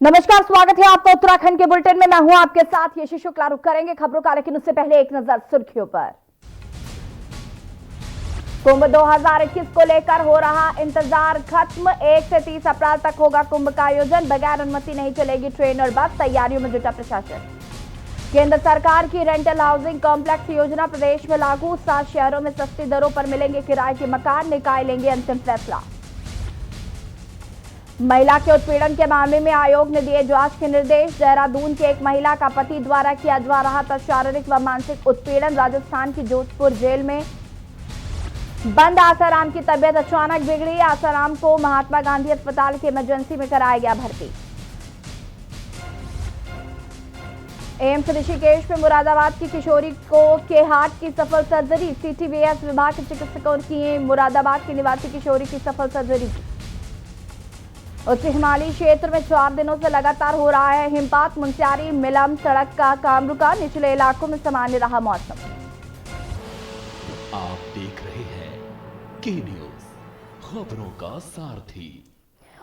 नमस्कार, स्वागत है आपका उत्तराखंड के बुलेटिन में। मैं हूं आपके साथ यशी शुक्ला। रुक करेंगे खबरों का, लेकिन उससे पहले एक नजर सुर्खियों पर। कुंभ 2021 को लेकर हो रहा इंतजार खत्म। 1 से 30 अप्रैल तक होगा कुंभ का आयोजन। बगैर अनुमति नहीं चलेगी ट्रेन और बस। तैयारियों में जुटा प्रशासन। केंद्र सरकार की रेंटल हाउसिंग कॉम्प्लेक्स योजना प्रदेश में लागू। 7 शहरों में सस्ती दरों पर मिलेंगे किराए के मकान। निकाय लेंगे अंतिम फैसला। महिला के उत्पीड़न के मामले में आयोग ने दिए जांच के निर्देश। देहरादून की एक महिला का पति द्वारा किया जा रहा था शारीरिक व मानसिक उत्पीड़न। राजस्थान की जोधपुर जेल में बंद आसाराम की तबीयत अचानक बिगड़ी। आसाराम को महात्मा गांधी अस्पताल की इमरजेंसी में कराया गया भर्ती। एम्स ऋषिकेश में मुरादाबाद की किशोरी के हार्ट की सफल सर्जरी। सीटीवीएस विभाग के चिकित्सकों की मुरादाबाद की निवासी किशोरी की सफल सर्जरी की। उच्च हिमालयी क्षेत्र में 4 दिनों से लगातार हो रहा है हिमपात। मुनस्यारी मिलम सड़क का काम रुका। निचले इलाकों में सामान्य रहा मौसम। आप देख रहे हैं के न्यूज, खबरों का सारथी।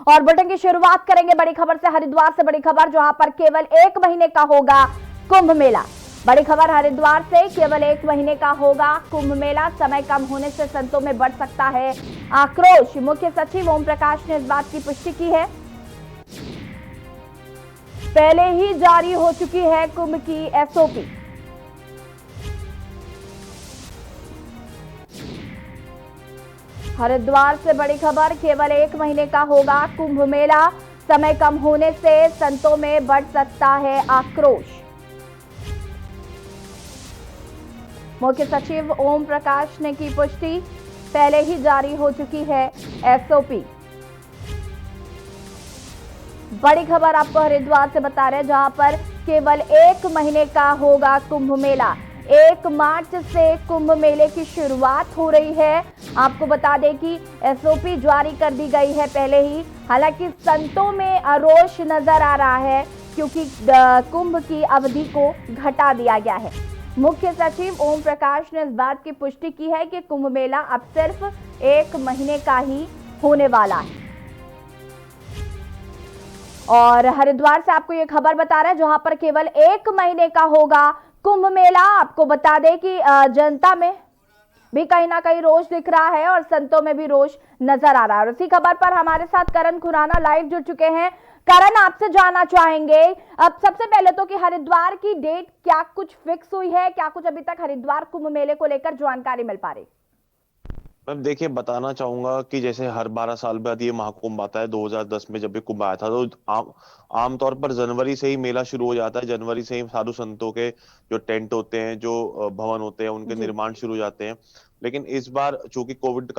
और बुलेटिन की शुरुआत करेंगे बड़ी खबर से। हरिद्वार से बड़ी खबर, जहां पर केवल 1 महीने का होगा कुंभ मेला। बड़ी खबर हरिद्वार से, केवल 1 महीने का होगा कुंभ मेला। समय कम होने से संतों में बढ़ सकता है आक्रोश। मुख्य सचिव ओम प्रकाश ने इस बात की पुष्टि की है। पहले ही जारी हो चुकी है कुंभ की एसओपी। हरिद्वार से बड़ी खबर, केवल 1 महीने का होगा कुंभ मेला। समय कम होने से संतों में बढ़ सकता है आक्रोश। मुख्य सचिव ओम प्रकाश ने की पुष्टि। पहले ही जारी हो चुकी है एसओपी। बड़ी खबर आपको हरिद्वार से बता रहे हैं, जहां पर केवल 1 महीने का होगा कुंभ मेला। 1 मार्च से कुंभ मेले की शुरुआत हो रही है। आपको बता दें कि एसओपी जारी कर दी गई है पहले ही। हालांकि संतों में आक्रोश नजर आ रहा है, क्योंकि कुंभ की अवधि को घटा दिया गया है। मुख्य सचिव ओम प्रकाश ने इस बात की पुष्टि की है कि कुंभ मेला अब सिर्फ 1 महीने का ही होने वाला है। और हरिद्वार से आपको ये खबर बता रहा है, जहां पर केवल 1 महीने का होगा कुंभ मेला। आपको बता दें कि जनता में भी कहीं ना कहीं रोष दिख रहा है और संतों में भी रोष नजर आ रहा है। और इसी खबर पर हमारे साथ करण खुराना लाइव जुड़ चुके हैं। करण, आपसे जानना चाहेंगे अब सबसे पहले तो कि हरिद्वार की डेट क्या कुछ फिक्स हुई है? क्या कुछ अभी तक हरिद्वार कुंभ मेले को लेकर जानकारी मिल पा रही? मैम देखिए, बताना चाहूंगा कि जैसे हर 12 साल बाद ये महाकुंभ आता है। 2010 में जब भी कुंभ आया था तो आमतौर पर जनवरी से ही मेला शुरू हो जाता है। जनवरी से ही साधु संतों के जो टेंट होते हैं, जो भवन होते हैं, उनके जी। निर्माण शुरू हो जाते हैं। लेकिन इस बार चूंकि कोविड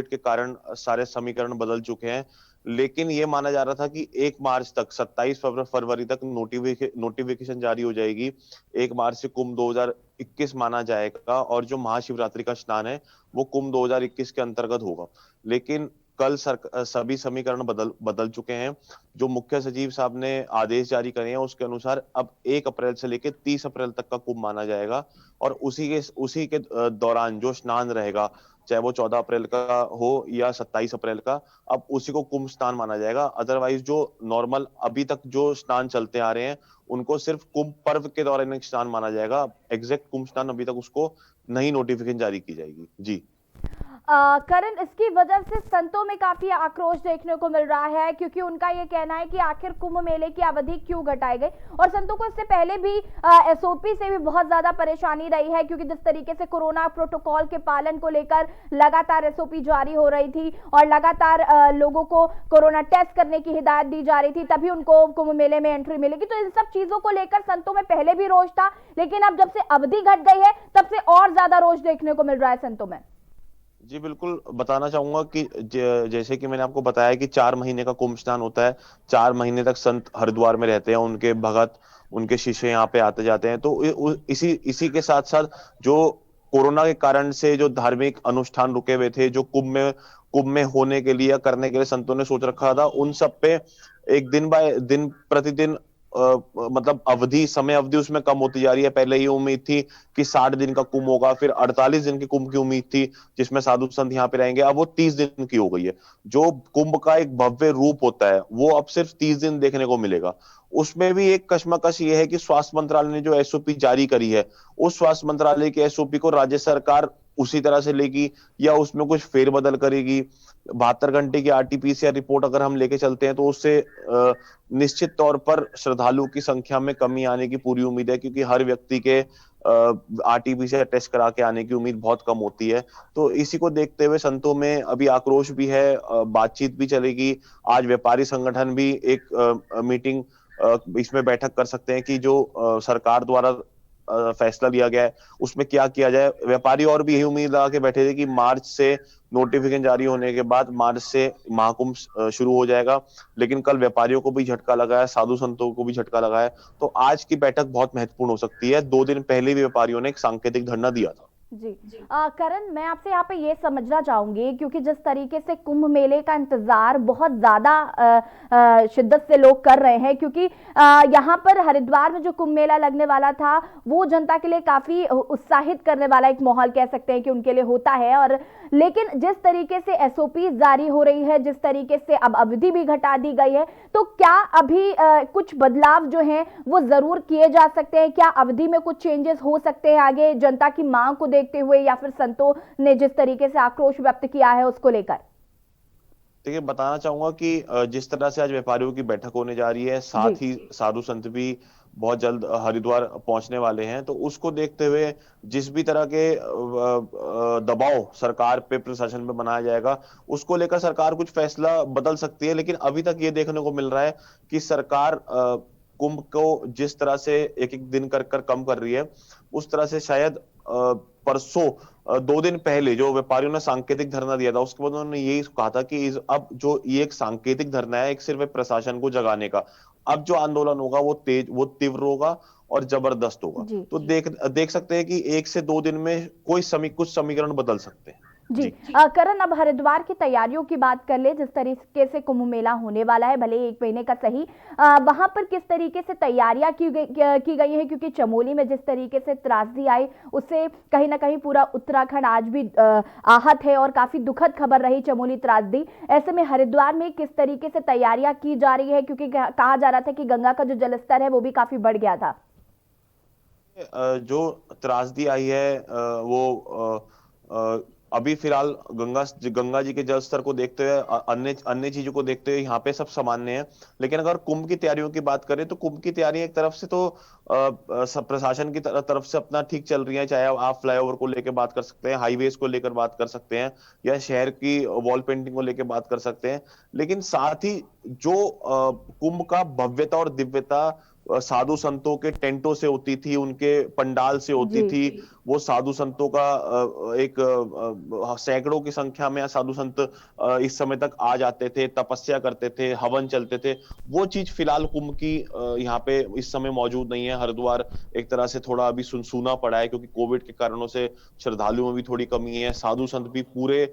के कारण सारे समीकरण बदल चुके हैं। लेकिन ये माना जा रहा था कि 1 मार्च तक, 27 फरवरी तक नोटिफिकेशन जारी हो जाएगी। 1 मार्च से कुंभ 2021 माना जाएगा और जो महाशिवरात्रि का स्नान है वो कुंभ 2021 के अंतर्गत होगा। लेकिन कल सभी समीकरण बदल चुके हैं। जो मुख्य सचिव साहब ने आदेश जारी करे हैं उसके अनुसार अब 1 अप्रैल से लेकर 30 अप्रैल तक का कुंभ माना जाएगा। और उसी के दौरान जो स्नान रहेगा, चाहे वो 14 अप्रैल का हो या 27 अप्रैल का, अब उसी को कुंभ स्नान माना जाएगा। अदरवाइज जो नॉर्मल अभी तक जो स्नान चलते आ रहे हैं उनको सिर्फ कुंभ पर्व के दौरान एक स्नान माना जाएगा। एग्जैक्ट कुंभ स्नान अभी तक उसको नई नोटिफिकेशन जारी की जाएगी। जी करण, इसकी वजह से संतों में काफी आक्रोश देखने को मिल रहा है, क्योंकि उनका ये कहना है कि आखिर कुंभ मेले की अवधि क्यों घटाई गई। और संतों को इससे पहले भी एसओपी से भी बहुत ज्यादा परेशानी रही है, क्योंकि जिस तरीके से कोरोना प्रोटोकॉल के पालन को लेकर लगातार एसओपी जारी हो रही थी और लगातार लोगों को कोरोना टेस्ट करने की हिदायत दी जा रही थी, तभी उनको कुंभ मेले में एंट्री मिलेगी। तो इन सब चीजों को लेकर संतों में पहले भी रोष था, लेकिन अब जब से अवधि घट गई है तब से और ज्यादा रोष देखने को मिल रहा है संतों में। जी बिल्कुल, बताना चाहूंगा कि जैसे कि मैंने आपको बताया कि 4 महीने का कुंभ स्नान होता है। 4 महीने तक संत हरिद्वार में रहते हैं, उनके भगत, उनके शिष्य यहाँ पे आते जाते हैं। तो इसी के साथ साथ जो कोरोना के कारण से जो धार्मिक अनुष्ठान रुके हुए थे, जो कुंभ में होने के लिए, करने के लिए संतों ने सोच रखा था, उन सब पे एक दिन बाय दिन प्रतिदिन मतलब समय अवधि उसमें कम होती जा रही है। पहले ये उम्मीद थी कि 60 दिन का कुंभ होगा, फिर 48 दिन के कुंभ की उम्मीद थी जिसमें साधु संत यहाँ पे रहेंगे, अब वो 30 दिन की हो गई है। जो कुंभ का एक भव्य रूप होता है वो अब सिर्फ 30 दिन देखने को मिलेगा। उसमें भी एक कश्मकश ये है कि स्वास्थ्य मंत्रालय ने जो एसओपी जारी करी है, उस स्वास्थ्य मंत्रालय के एसओपी को राज्य सरकार उसी तरह से लेगी या उसमें कुछ फेरबदल करेगी। 72 घंटे की आरटीपीसीआर रिपोर्ट अगर हम लेके चलते हैं तो उससे निश्चित तौर पर श्रद्धालुओं की संख्या में कमी आने की पूरी उम्मीद है, क्योंकि हर व्यक्ति के आरटीपीसीआर टेस्ट करा के आने की उम्मीद बहुत कम होती है। तो इसी को देखते हुए संतों में अभी आक्रोश भी है, बातचीत भी चलेगी। आज व्यापारी संगठन भी एक मीटिंग इसमें बैठक कर सकते हैं कि जो सरकार द्वारा फैसला लिया गया है उसमें क्या किया जाए। व्यापारी और भी यही उम्मीद लगा के बैठे थे कि मार्च से नोटिफिकेशन जारी होने के बाद मार्च से महाकुंभ शुरू हो जाएगा, लेकिन कल व्यापारियों को भी झटका लगा है, साधु संतों को भी झटका लगा है। तो आज की बैठक बहुत महत्वपूर्ण हो सकती है। 2 दिन पहले भी व्यापारियों ने एक सांकेतिक धरना दिया था। जी करण, मैं आपसे यहाँ पे ये समझना चाहूंगी, क्योंकि जिस तरीके से कुंभ मेले का इंतजार बहुत ज्यादा शिद्दत से लोग कर रहे हैं, क्योंकि यहाँ पर हरिद्वार में जो कुंभ मेला लगने वाला था वो जनता के लिए काफी उत्साहित करने वाला एक माहौल कह सकते हैं कि उनके लिए होता है। और लेकिन जिस तरीके से एसओपी जारी हो रही है, जिस तरीके से अब अवधि भी घटा दी गई है, तो क्या अभी कुछ बदलाव जो हैं वो जरूर किए जा सकते हैं? क्या अवधि में कुछ चेंजेस हो सकते हैं आगे जनता की मांग को देखते हुए, या फिर संतों ने जिस तरीके से आक्रोश व्यक्त किया है उसको लेकर? देखिए, बताना चाहूंगा कि जिस तरह से आज व्यापारियों की बैठक होने जा रही है, साथ ही साधु संत भी बहुत जल्द हरिद्वार पहुंचने वाले हैं, तो उसको देखते हुए जिस भी तरह के दबाव सरकार पे, प्रशासन पे बनाया जाएगा, उसको लेकर सरकार कुछ फैसला बदल सकती है। लेकिन अभी तक ये देखने को मिल रहा है कि सरकार कुंभ को जिस तरह से एक एक दिन कर कर कम कर रही है, उस तरह से शायद परसों 2 दिन पहले जो व्यापारियों ने सांकेतिक धरना दिया था उसके बाद उन्होंने यही कहा था कि अब जो ये एक सांकेतिक धरना है, एक सिर्फ एक प्रशासन को जगाने का। अब जो आंदोलन होगा वो तीव्र होगा और जबरदस्त होगा। तो देख सकते हैं कि 1 से 2 दिन में कुछ समीकरण बदल सकते हैं। जी करण, अब हरिद्वार की तैयारियों की बात कर ले। जिस तरीके से कुंभ मेला होने वाला है, भले 1 महीने का सही, वहां पर किस तरीके से तैयारियां की गई है? क्योंकि चमोली में जिस तरीके से त्रासदी आई, उससे कहीं ना कहीं पूरा उत्तराखंड आज भी आहत है और काफी दुखद खबर रही चमोली त्रासदी। ऐसे में हरिद्वार में किस तरीके से तैयारियां की जा रही है? क्योंकि कहा जा रहा था कि गंगा का जो जलस्तर है वो भी काफी बढ़ गया था। जो त्रासदी आई है वो अभी फिलहाल गंगा जी के जल स्तर को देखते हुए, अन्य अन्य चीजों को देखते हुए यहाँ पे सब सामान्य है। लेकिन अगर कुंभ की तैयारियों की बात करें तो कुंभ की तैयारियां एक तरफ से तो प्रशासन की तरफ से अपना ठीक चल रही है। चाहे आप फ्लाईओवर को लेकर बात कर सकते हैं, हाईवेज को लेकर बात कर सकते हैं, या शहर की वॉल पेंटिंग को लेकर बात कर सकते हैं। लेकिन साथ ही जो कुंभ का भव्यता और दिव्यता साधु संतों के टेंटों से होती थी, उनके पंडाल से होती थी, वो साधु संतों का एक सैकड़ों की संख्या में साधु संत इस समय तक आ जाते थे, तपस्या करते थे, हवन चलते थे। वो चीज फिलहाल कुंभ की यहाँ पे इस समय मौजूद नहीं है। हरिद्वार एक तरह से थोड़ा अभी सुनसूना पड़ा है, क्योंकि कोविड के कारणों से श्रद्धालुओं में भी थोड़ी कमी है। साधु संत भी पूरे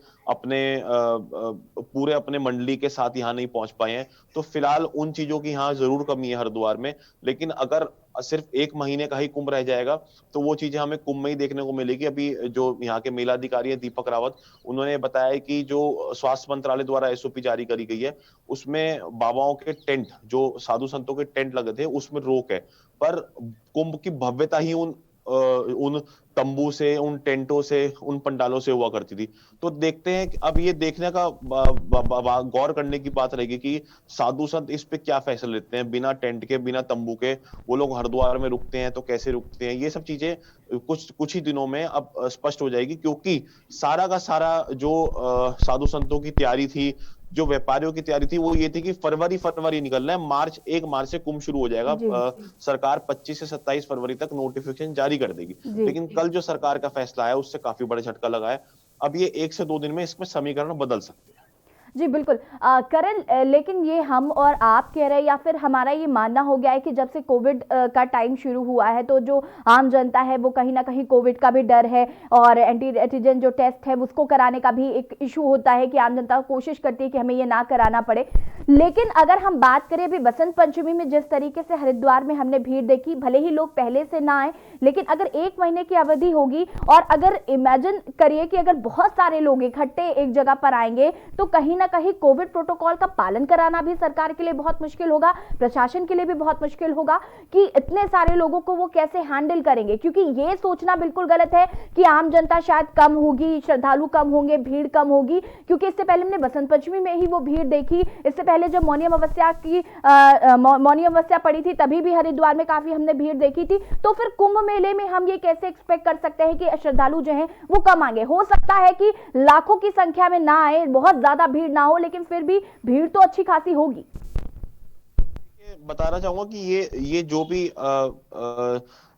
अपने मंडली के साथ यहाँ नहीं पहुंच पाए हैं। तो फिलहाल उन चीजों की यहाँ जरूर कमी है हरिद्वार में। लेकिन अगर सिर्फ 1 महीने का ही कुंभ रह जाएगा तो वो चीजें हमें कुंभ में ही देखने को मिलेगी। अभी जो यहाँ के मेला अधिकारी है दीपक रावत, उन्होंने बताया कि जो स्वास्थ्य मंत्रालय द्वारा एसओपी जारी करी गई है उसमें बाबाओं के टेंट, जो साधु संतों के टेंट लगे थे, उसमें रोक है। पर कुंभ की भव्यता ही उन तंबू से, उन टेंटों से, उन पंडालों से हुआ करती थी। तो देखते हैं कि अब ये देखने का गौर करने की बात रहेगी कि साधु संत इस पे क्या फैसला लेते हैं। बिना टेंट के, बिना तंबू के वो लोग हरिद्वार में रुकते हैं तो कैसे रुकते हैं, ये सब चीजें कुछ ही दिनों में अब स्पष्ट हो जाएगी। क्योंकि सारा का सारा जो साधु संतों की तैयारी थी, जो व्यापारियों की तैयारी थी, वो ये थी कि फरवरी निकलना है। 1 मार्च से कुंभ शुरू हो जाएगा। सरकार 25 से 27 फरवरी तक नोटिफिकेशन जारी कर देगी। लेकिन कल जो सरकार का फैसला है उससे काफी बड़ा झटका लगा है। अब ये 1 से 2 दिन में इसमें समीकरण बदल सकते हैं। जी बिल्कुल। करण, लेकिन ये हम और आप कह रहे हैं या फिर हमारा ये मानना हो गया है कि जब से कोविड का टाइम शुरू हुआ है तो जो आम जनता है वो कहीं ना कहीं कोविड का भी डर है और एंटीजन जो टेस्ट है उसको कराने का भी एक इशू होता है कि आम जनता कोशिश करती है कि हमें ये ना कराना पड़े। लेकिन अगर हम बात करें अभी बसंत पंचमी में जिस तरीके से हरिद्वार में हमने भीड़ देखी, भले ही लोग पहले से ना आए, लेकिन अगर 1 महीने की अवधि होगी और अगर इमेजिन करिए कि अगर बहुत सारे लोग इकट्ठे एक जगह पर आएंगे तो कहीं ना कहीं कोविड प्रोटोकॉल का पालन कराना भी सरकार के लिए बहुत मुश्किल होगा, प्रशासन के लिए भी बहुत मुश्किल होगा कि इतने सारे लोगों को वो कैसे हैंडल करेंगे। क्योंकि ये सोचना बिल्कुल गलत है कि आम जनता शायद कम होगी, श्रद्धालु कम होंगे, भीड़ कम होगी, क्योंकि इससे पहले हमने बसंत पंचमी में ही वो भीड़ देखी। इससे पहले जब मौनी अमावस्या पड़ी थी तभी भी हरिद्वार में काफी हमने भीड़ देखी थी। तो फिर कुंभ मेले में हम ये कैसे एक्सपेक्ट कर सकते हैं कि श्रद्धालु जो हैं वो कम आएंगे। हो सकता है कि लाखों की संख्या में ना आए, बहुत ज्यादा भीड़ ना हो, लेकिन फिर भी भीड़ तो अच्छी खासी होगी। बताना चाहूंगा कि ये जो भी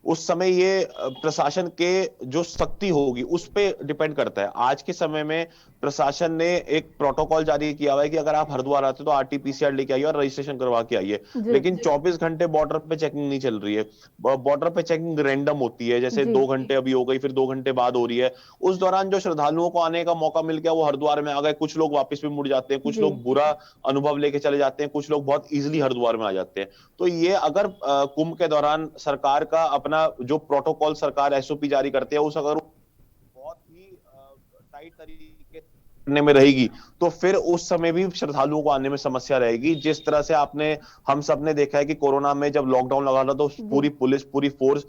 उस समय ये प्रशासन के जो सख्ती होगी उस पे डिपेंड करता है। आज के समय में प्रशासन ने एक प्रोटोकॉल जारी किया हुआ है कि अगर आप हरिद्वार आते हो तो आरटीपीसीआर लेके आइए और रजिस्ट्रेशन करवा के आइए। लेकिन 24 घंटे बॉर्डर पे चेकिंग नहीं चल रही है। बॉर्डर पे चेकिंग रैंडम होती है, जैसे 2 घंटे अभी हो गई, फिर 2 घंटे बाद हो रही है। उस दौरान जो श्रद्धालुओं को आने का मौका मिल गया वो हरिद्वार में आ गए। कुछ लोग वापस भी मुड़ जाते हैं, कुछ लोग बुरा अनुभव लेके चले जाते हैं, कुछ लोग बहुत इजिली हरिद्वार में आ जाते हैं। तो ये अगर कुंभ के दौरान सरकार का अपना जो प्रोटोकॉल सरकार एसओपी जारी करते हैं उस अगर बहुत ही टाइट तरीके करने में रहेगी तो फिर उस समय भी श्रद्धालुओं को आने में समस्या रहेगी। जिस तरह से हम सब ने देखा है कि कोरोना में जब लॉकडाउन लगा था तो पूरी पुलिस, पूरी फोर्स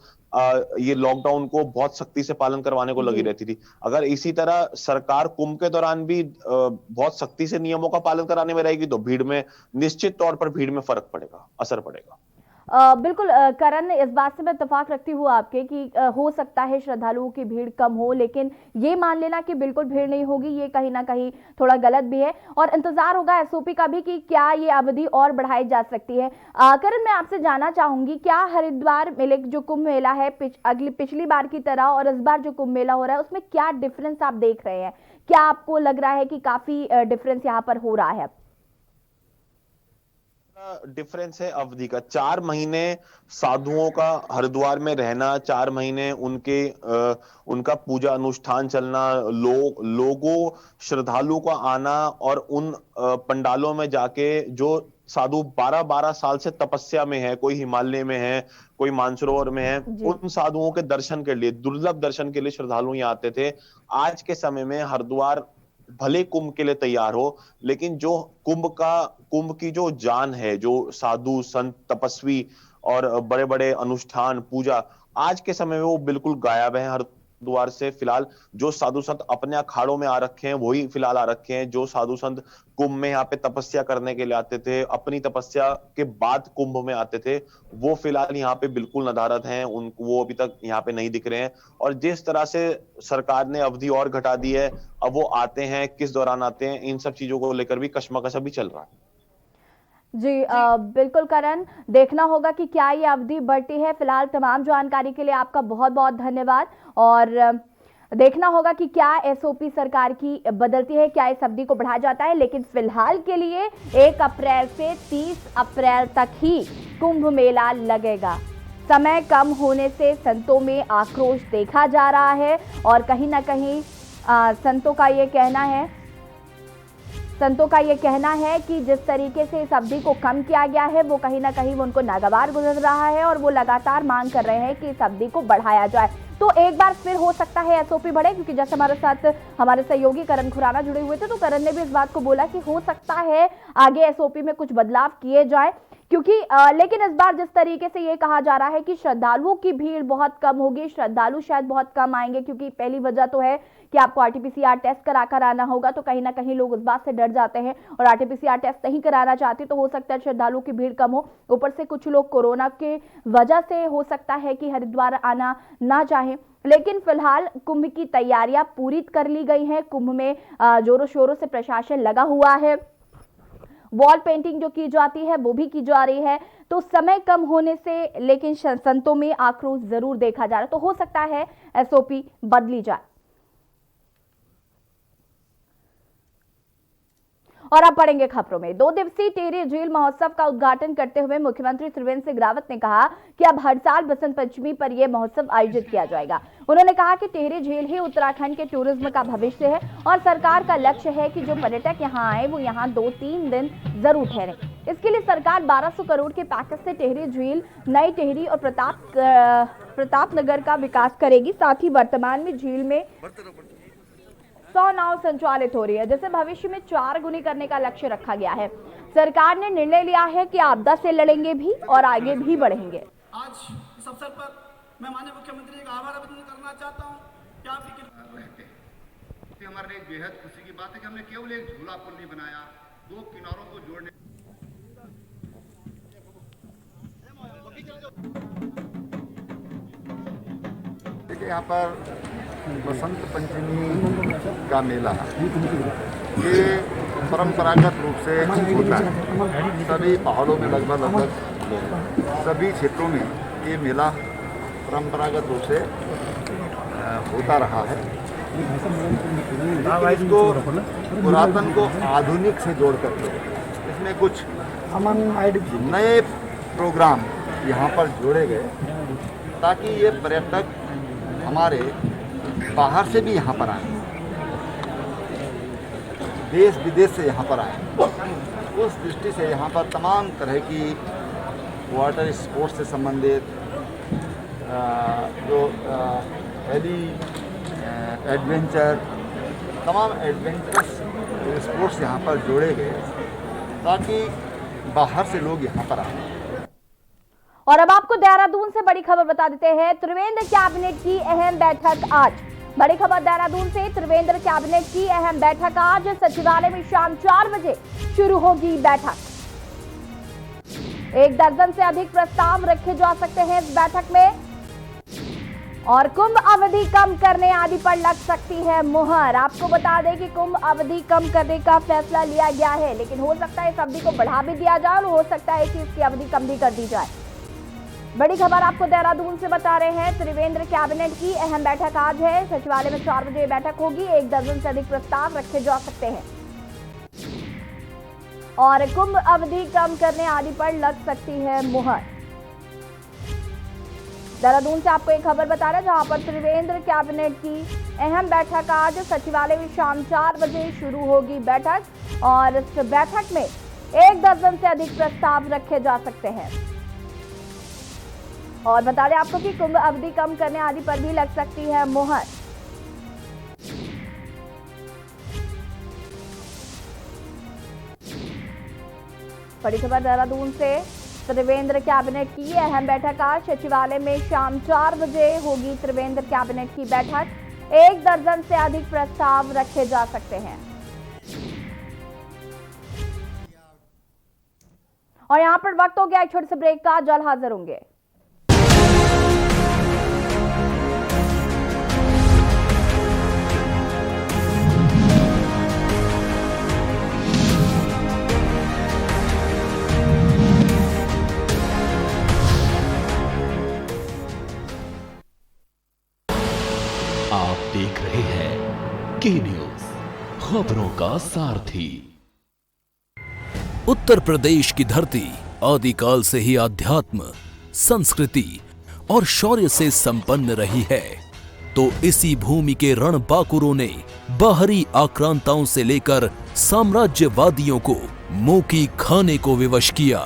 ये लॉकडाउन को बहुत सख्ती से पालन करवाने को लगी रहती थी। अगर इसी तरह सरकार कुंभ के दौरान भी बहुत सख्ती से नियमों का पालन कराने में रहेगी तो भीड़ में निश्चित तौर पर भीड़ में फर्क पड़ेगा, असर पड़ेगा। बिल्कुल करण, इस बात से मैं इत्तेफाक रखती हूँ आपके कि हो सकता है श्रद्धालुओं की भीड़ कम हो, लेकिन ये मान लेना कि बिल्कुल भीड़ नहीं होगी ये कहीं ना कहीं थोड़ा गलत भी है। और इंतजार होगा एसओपी का भी कि क्या ये अवधि और बढ़ाई जा सकती है। करण, मैं आपसे जानना चाहूंगी, क्या हरिद्वार मेले जो कुंभ मेला है पिछली बार की तरह और इस बार जो कुंभ मेला हो रहा है उसमें क्या डिफरेंस आप देख रहे हैं? क्या आपको लग रहा है कि काफी डिफरेंस यहाँ पर हो रहा है? डिफरेंस है अवधि का। 4 महीने साधुओं का हरिद्वार में रहना, 4 महीने उनका पूजा अनुष्ठान चलना, लोगों श्रद्धालु का आना और उन पंडालों में जाके जो साधु 12-12 साल से तपस्या में है, कोई हिमालय में है, कोई मानसरोवर में है, उन साधुओं के दर्शन के लिए, दुर्लभ दर्शन के लिए श्रद्धालु यहाँ आते थे। आज के समय में हरिद्वार भले कुंभ के लिए तैयार हो, लेकिन जो कुंभ की जो जान है, जो साधु संत तपस्वी और बड़े बड़े अनुष्ठान पूजा, आज के समय में वो बिल्कुल गायब है हरिद्वार से। फिलहाल जो साधु संत अपने अखाड़ों में आ रखे हैं वही फिलहाल आ रखे हैं। जो साधु संत कुंभ में यहाँ पे तपस्या करने के लिए आते थे, अपनी तपस्या के बाद कुंभ में आते थे, वो फिलहाल यहाँ पे बिल्कुल नदारद हैं। वो अभी तक यहाँ पे नहीं दिख रहे हैं। और जिस तरह से सरकार ने अवधि और घटा दी है, अब वो आते हैं, किस दौरान आते हैं, इन सब चीजों को लेकर भी कशमकश अभी चल रहा है। जी बिल्कुल करण, देखना होगा कि क्या ये अवधि बढ़ती है। फिलहाल तमाम जानकारी के लिए आपका बहुत बहुत धन्यवाद। और देखना होगा कि क्या एसओपी सरकार की बदलती है, क्या इस अवधि को बढ़ाया जाता है। लेकिन फिलहाल के लिए 1 अप्रैल से 30 अप्रैल तक ही कुंभ मेला लगेगा। समय कम होने से संतों में आक्रोश देखा जा रहा है और कहीं ना कहीं संतों का ये कहना है कि जिस तरीके से इस अवधि को कम किया गया है वो कहीं ना कहीं उनको नागवार गुजर रहा है और वो लगातार मांग कर रहे हैं कि इस अवधि को बढ़ाया जाए। तो एक बार फिर हो सकता है एसओपी बढ़े, क्योंकि जैसे हमारे साथ हमारे सहयोगी करण खुराना जुड़े हुए थे तो करण ने भी इस बात को बोला कि हो सकता है आगे एसओपी में कुछ बदलाव किए जाए। क्योंकि लेकिन इस बार जिस तरीके से ये कहा जा रहा है कि श्रद्धालुओं की भीड़ बहुत कम होगी, श्रद्धालु शायद बहुत कम आएंगे, क्योंकि पहली वजह तो है कि आपको आरटीपीसीआर टेस्ट कराकर आना होगा, तो कहीं ना कहीं लोग उस बात से डर जाते हैं और आरटीपीसीआर टेस्ट नहीं कराना चाहते, तो हो सकता है श्रद्धालुओं की भीड़ कम हो। ऊपर से कुछ लोग कोरोना के वजह से हो सकता है कि हरिद्वार आना ना चाहें। लेकिन फिलहाल कुंभ की तैयारियां पूरी कर ली गई हैं। कुंभ में जोरों शोरों से प्रशासन लगा हुआ है, वॉल पेंटिंग जो की जाती है वो भी की जा रही है। तो समय कम होने से लेकिन संतों में आक्रोश जरूर देखा जा रहा है, तो हो सकता है एसओपी बदली जाए। और अब पढ़ेंगे खबरों में। 2 दिवसीय टिहरी झील महोत्सव का उद्घाटन करते हुए मुख्यमंत्री त्रिवेंद्र सिंह रावत ने कहा कि अब हर साल बसंत पंचमी पर यह महोत्सव आयोजित किया जाएगा। उन्होंने कहा कि टिहरी झील ही उत्तराखंड के टूरिज्म का भविष्य है और सरकार का लक्ष्य है कि जो पर्यटक यहाँ आए वो यहाँ 2-3 दिन जरूर ठहरे। इसके लिए सरकार 1200 करोड़ के पैकेज से टिहरी झील, नई टिहरी और प्रतापनगर का विकास करेगी। साथ ही वर्तमान में झील में 100 नाव संचालित हो रही है, जिसे भविष्य में 4 गुनी करने का लक्ष्य रखा गया है। सरकार ने निर्णय लिया है कि आपदा से लड़ेंगे भी और आगे भी बढ़ेंगे। आज इस अवसर पर मैं माननीय मुख्यमंत्री का आभार व्यक्त करना चाहता हूं कि आप रहते हैं। हमारे लिए बेहद खुशी की बात है कि हमने केवल एक झूला पुल नहीं बनाया, 2 किनारों को जोड़ने। देखिए, यहाँ पर बसंत पंचमी का मेला ये परंपरागत रूप से होता है। सभी पहाड़ों में लगभग सभी क्षेत्रों में ये मेला परंपरागत रूप से होता रहा है। इसको पुरातन को आधुनिक से जोड़ करके इसमें कुछ नए प्रोग्राम यहाँ पर जोड़े गए ताकि ये पर्यटक हमारे बाहर से भी यहाँ पर आए, देश विदेश से यहाँ पर आए। उस दृष्टि से यहाँ पर तमाम तरह की वाटर स्पोर्ट्स से संबंधित जो एडवेंचर, तमाम एडवेंचरस स्पोर्ट्स यहाँ पर जोड़े गए ताकि बाहर से लोग यहाँ पर आए। और अब आपको देहरादून से बड़ी खबर बता देते हैं। त्रिवेंद्र कैबिनेट की अहम बैठक आज। बड़ी खबर देहरादून से, त्रिवेंद्र कैबिनेट की अहम बैठक आज। सचिवालय में शाम 4 बजे शुरू होगी बैठक। 1 दर्जन से अधिक प्रस्ताव रखे जा सकते हैं इस बैठक में और कुंभ अवधि कम करने आदि पर लग सकती है मुहर। आपको बता दें कि कुंभ अवधि कम करने का फैसला लिया गया है, लेकिन हो सकता है इस अवधि को बढ़ा भी दिया जाए और हो सकता है कि इसकी अवधि कम भी कर दी जाए। बड़ी खबर आपको देहरादून से बता रहे हैं। त्रिवेंद्र कैबिनेट की अहम बैठक आज है। सचिवालय में 4 बजे बैठक होगी। 1 दर्जन से अधिक प्रस्ताव रखे जा सकते हैं और कुंभ अवधि कम करने आदि पर लग सकती है मुहर। देहरादून से आपको एक खबर बता रहे हैं जहां पर त्रिवेंद्र कैबिनेट की अहम बैठक आज। सचिवालय में शाम 4 बजे शुरू होगी बैठक और इस बैठक में 1 दर्जन से अधिक प्रस्ताव रखे जा सकते हैं। और बता दें आपको कि कुंभ अवधि कम करने आदि पर भी लग सकती है मुहर। बड़ी खबर देहरादून से, त्रिवेंद्र कैबिनेट की अहम बैठक आज। सचिवालय में शाम 4 बजे होगी त्रिवेंद्र कैबिनेट की बैठक। 1 दर्जन से अधिक प्रस्ताव रखे जा सकते हैं। और यहां पर वक्त हो गया एक छोटे से ब्रेक का। जल्द हाजिर होंगे। आप देख रहे हैं के न्यूज, खबरों का सारथी। उत्तर प्रदेश की धरती आदिकाल से ही आध्यात्म, संस्कृति और शौर्य से संपन्न रही है, तो इसी भूमि के रणबांकुरों ने बाहरी आक्रांताओं से लेकर साम्राज्यवादियों को मुंह की खाने को विवश किया।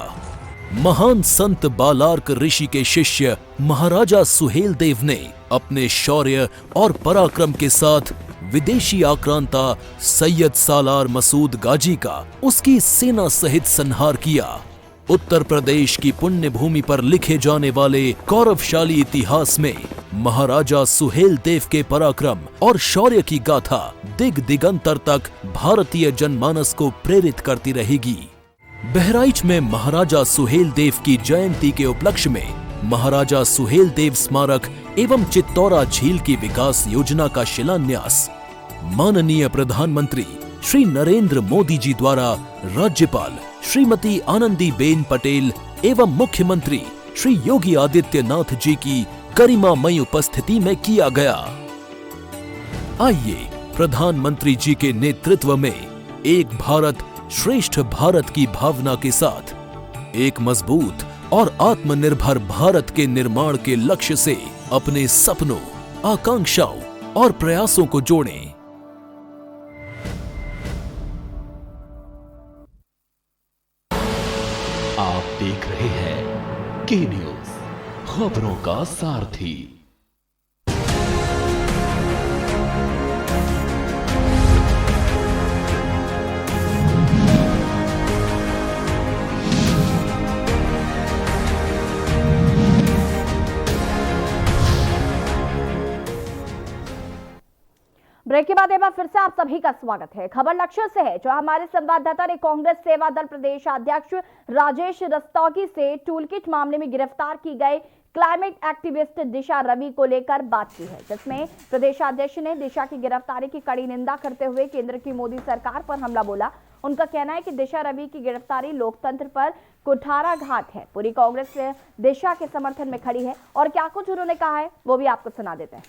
महान संत बालार्क ऋषि के शिष्य महाराजा सुहेलदेव ने अपने शौर्य और पराक्रम के साथ विदेशी आक्रांता सैयद सालार मसूद गाजी का उसकी सेना सहित संहार किया। उत्तर प्रदेश की पुण्य भूमि पर लिखे जाने वाले गौरवशाली इतिहास में महाराजा सुहेलदेव के पराक्रम और शौर्य की गाथा दिग दिगंतर तक भारतीय जनमानस को प्रेरित करती रहेगी। बहराइच में महाराजा सुहेलदेव की जयंती के उपलक्ष्य में महाराजा सुहेलदेव स्मारक एवं चित्तौरा झील की विकास योजना का शिलान्यास माननीय प्रधानमंत्री श्री नरेंद्र मोदी जी द्वारा राज्यपाल श्रीमती आनंदीबेन पटेल एवं मुख्यमंत्री श्री योगी आदित्यनाथ जी की गरिमामयी उपस्थिति में किया गया। आइए प्रधानमंत्री जी के नेतृत्व में एक भारत श्रेष्ठ भारत की भावना के साथ एक मजबूत और आत्मनिर्भर भारत के निर्माण के लक्ष्य से अपने सपनों, आकांक्षाओं और प्रयासों को जोड़ें। आप देख रहे हैं के न्यूज, खबरों का सारथी। ब्रेक के बाद एक बार फिर से आप सभी का स्वागत है। खबर लक्ष्य से है, जो हमारे संवाददाता ने कांग्रेस सेवा दल प्रदेश अध्यक्ष राजेश रस्तोगी से टूलकिट मामले में गिरफ्तार की गए क्लाइमेट एक्टिविस्ट दिशा रवि को लेकर बात की है, जिसमें प्रदेशाध्यक्ष ने दिशा की गिरफ्तारी की कड़ी निंदा करते हुए केंद्र की मोदी सरकार पर हमला बोला। उनका कहना है कि दिशा रवि की गिरफ्तारी लोकतंत्र पर कुठाराघात है। पूरी कांग्रेस दिशा के समर्थन में खड़ी है और क्या कुछ उन्होंने कहा है वो भी आपको सुना देते हैं।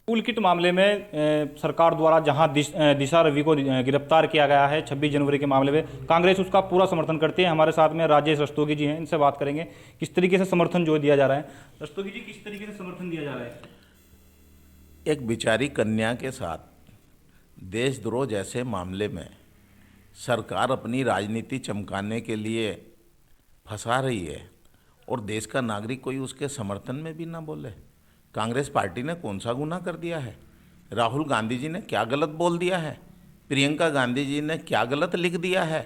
टूलकिट मामले में सरकार द्वारा जहां दिशा रवि को गिरफ्तार किया गया है 26 जनवरी के मामले में, कांग्रेस उसका पूरा समर्थन करती है। हमारे साथ में राजेश रस्तोगी जी हैं, इनसे बात करेंगे किस तरीके से समर्थन जो दिया जा रहा है। रस्तोगी जी, किस तरीके से समर्थन दिया जा रहा है? एक बिचारी कन्या के साथ देशद्रोह जैसे मामले में सरकार अपनी राजनीति चमकाने के लिए फंसा रही है और देश का नागरिक कोई उसके समर्थन में भी ना बोले। कांग्रेस पार्टी ने कौन सा गुनाह कर दिया है? राहुल गांधी जी ने क्या गलत बोल दिया है? प्रियंका गांधी जी ने क्या गलत लिख दिया है?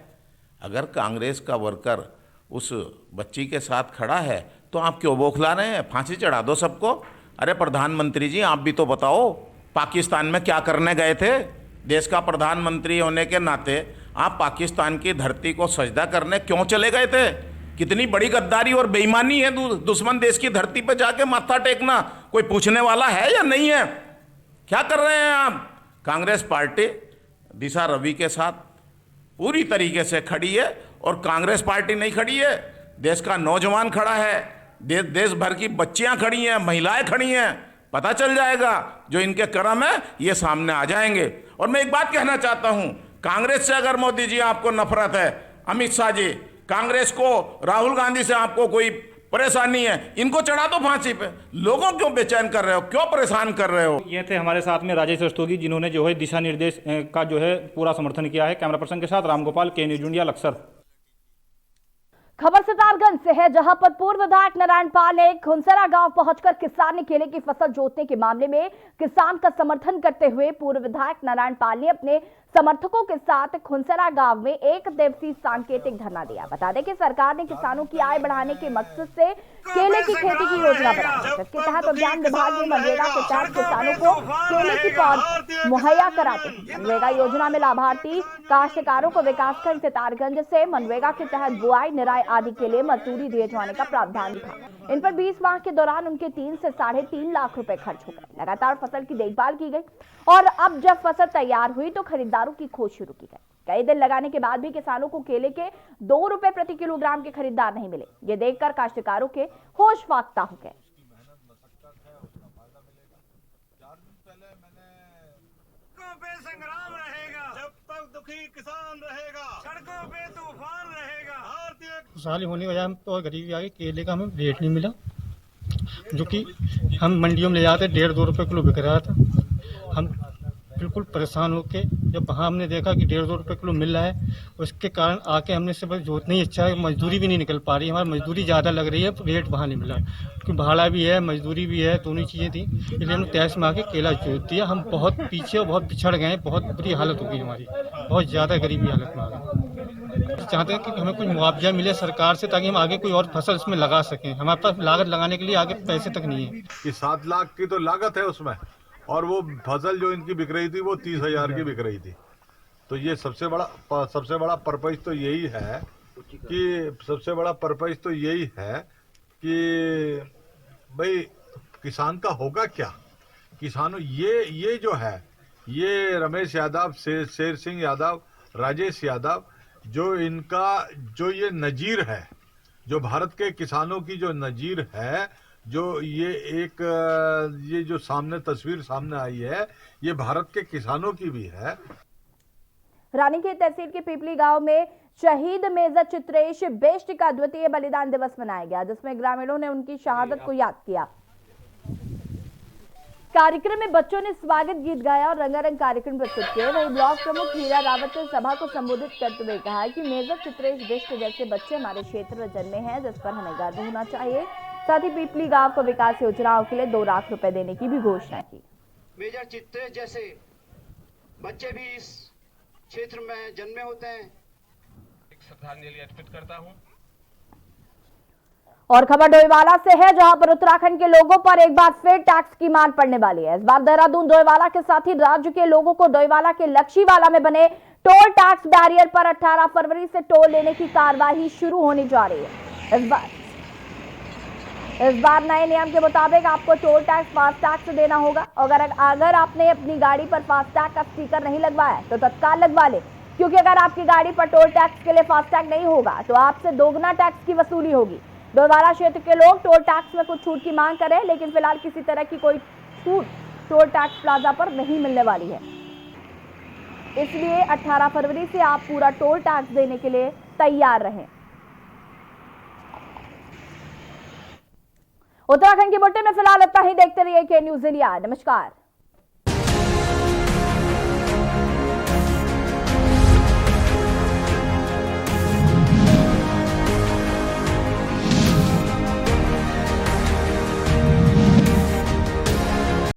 अगर कांग्रेस का वर्कर उस बच्ची के साथ खड़ा है तो आप क्यों बौखला रहे हैं? फांसी चढ़ा दो सबको। अरे प्रधानमंत्री जी, आप भी तो बताओ, पाकिस्तान में क्या करने गए थे? देश का प्रधानमंत्री होने के नाते आप पाकिस्तान की धरती को सजदा करने क्यों चले गए थे? कितनी बड़ी गद्दारी और बेईमानी है दुश्मन देश की धरती पर जाके माथा टेकना। कोई पूछने वाला है या नहीं है? क्या कर रहे हैं आप? कांग्रेस पार्टी दिशा रवि के साथ पूरी तरीके से खड़ी है और कांग्रेस पार्टी नहीं खड़ी है, देश का नौजवान खड़ा है, देश भर की बच्चियां खड़ी हैं, महिलाएं खड़ी हैं। पता चल जाएगा जो इनके कर्म है ये सामने आ जाएंगे। और मैं एक बात कहना चाहता हूं, कांग्रेस से अगर मोदी जी आपको नफरत है, अमित शाह जी, कांग्रेस को, राहुल गांधी से आपको कोई परेशानी है, इनको चढ़ा दो फांसी पे। लोगों क्यों बेचैन कर रहे हो, क्यों परेशान कर रहे हो? ये थे हमारे साथ में राजेश रस्तोगी, जिन्होंने जो है दिशा निर्देश का जो है पूरा समर्थन किया है। कैमरा पर्सन के साथ रामगोपाल, के न्यूज इंडिया, लक्सर। खबर सितारगंज से है, जहां पर पूर्व विधायक नारायण पाल ने खुनसरा गांव पहुंचकर किसान ने केले की फसल जोतने के मामले में किसान का समर्थन करते हुए पूर्व विधायक नारायण पाल ने अपने समर्थकों के साथ खुनसरा गांव में एक दिवसीय सांकेतिक धरना दिया। बता दें कि सरकार ने किसानों की आय बढ़ाने के मकसद से केले की खेती की योजना बनाई है, जिसके तहत उद्यान विभाग ने मनरेगा के तहत किसानों को केले की पौध मुहैया कराते हैं। मनरेगा योजना में लाभार्थी काश्तकारों को विकासखंड सितारगंज से मनरेगा के तहत बुआई, निराई आदि के लिए मजदूरी दिए जाने का प्रावधान था। इन पर 20 माह के दौरान उनके 3 से 3.5 लाख रुपए खर्च हो गए। लगातार फसल की देखभाल की गई और अब जब फसल तैयार हुई तो खरीदारों की खोज शुरू की गई। कई दिन लगाने के बाद भी किसानों को केले के 2 रुपए प्रति किलोग्राम के खरीदार नहीं मिले। ये देखकर काश्तकारों के होश फाख्ता हो गए। संग्राम रहेगा, जब तक दुखी किसान रहेगा, सड़कों पे तूफान रहेगा। खुशहाली होने की वजह तो गरीबी आ गई, केले का हमें रेट नहीं मिला, जो कि हम मंडियों में ले जाते 1.5-2 रुपए किलो बिक रहा था। हम बिल्कुल परेशान होके जब वहाँ हमने देखा कि 1.5-2 रुपए किलो मिल रहा है, उसके कारण आके हमने से बस जोतना ही अच्छा है, मजदूरी भी नहीं निकल पा रही, हमारी मजदूरी ज़्यादा लग रही है, रेट वहाँ नहीं मिला, क्योंकि भाड़ा भी है, मजदूरी भी है, दोनों चीज़ें थी, इसलिए हमने तैस में आके केला जोत दिया। हम बहुत पीछे और बहुत पिछड़ गए, बहुत बुरी हालत हो गई हमारी, बहुत ज़्यादा गरीबी हालत में आ गई। चाहते हैं कि हमें कुछ मुआवजा मिले सरकार से, ताकि हम आगे कोई और फसल इसमें लगा सकें। हमारे पास लागत लगाने के लिए आगे पैसे तक नहीं है। कि 7 लाख की तो लागत है उसमें, और वो फसल जो इनकी बिक रही थी वो 30,000 की बिक रही थी। तो ये सबसे बड़ा पर्पज तो यही है कि भाई किसान का होगा क्या। किसानों ये जो है, ये रमेश यादव, शेर सिंह यादव, राजेश यादव, जो ये नजीर है, जो भारत के किसानों की जो नजीर है, जो ये जो सामने तस्वीर सामने आई है, ये भारत के किसानों की भी है। रानीखेत तहसील के पीपली गांव में शहीद मेजर चित्रेश बेस्ट का द्वितीय बलिदान दिवस मनाया गया, जिसमें ग्रामीणों ने उनकी शहादत को याद किया। कार्यक्रम में बच्चों ने स्वागत गीत गाया और रंगारंग कार्यक्रम प्रस्तुत किए। वहीं ब्लॉक प्रमुख हीरा रावत ने सभा को संबोधित करते हुए कहा कि मेजर चित्रेश बेस्ट जैसे बच्चे हमारे क्षेत्र में जन्मे हैं, जिस पर हमें गर्व होना चाहिए। साथ ही पीपली गांव को विकास योजनाओं के लिए 2 लाख रुपए देने की भी घोषणा की। मेजर चित्रेश जैसे बच्चे भी इस क्षेत्र में जन्मे होते हैं। एक श्रद्धांजलि अर्पित करता हूं। और खबर डोईवाला से है, जहां पर उत्तराखंड के लोगों पर एक बार फिर टैक्स की मार पड़ने वाली है। इस बार देहरादून डोईवाला के साथ ही राज्य के लोगों को डोईवाला के लक्षीवाला में बने टोल टैक्स बैरियर पर 18 फरवरी से टोल लेने की कार्यवाही शुरू होने जा रही है। इस बार नए नियम के मुताबिक आपको टोल टैक्स फास्टैग से देना होगा। अगर आपने अपनी गाड़ी पर फास्टैग का स्टिकर नहीं लगवाया तो तत्काल लगवा ले, क्योंकि अगर आपकी गाड़ी पर टोल टैक्स के लिए फास्टैग नहीं होगा तो आपसे दोगुना टैक्स की वसूली होगी। डोईवाला क्षेत्र के लोग टोल टैक्स में कुछ छूट की मांग करें, लेकिन फिलहाल किसी तरह की कोई छूट टोल टैक्स प्लाजा पर नहीं मिलने वाली है। इसलिए 18 फरवरी से आप पूरा टोल टैक्स देने के लिए तैयार रहें। उत्तराखंड की बुलेटिन में फिलहाल इतना ही। देखते रहिए के न्यूज़ इंडिया। नमस्कार।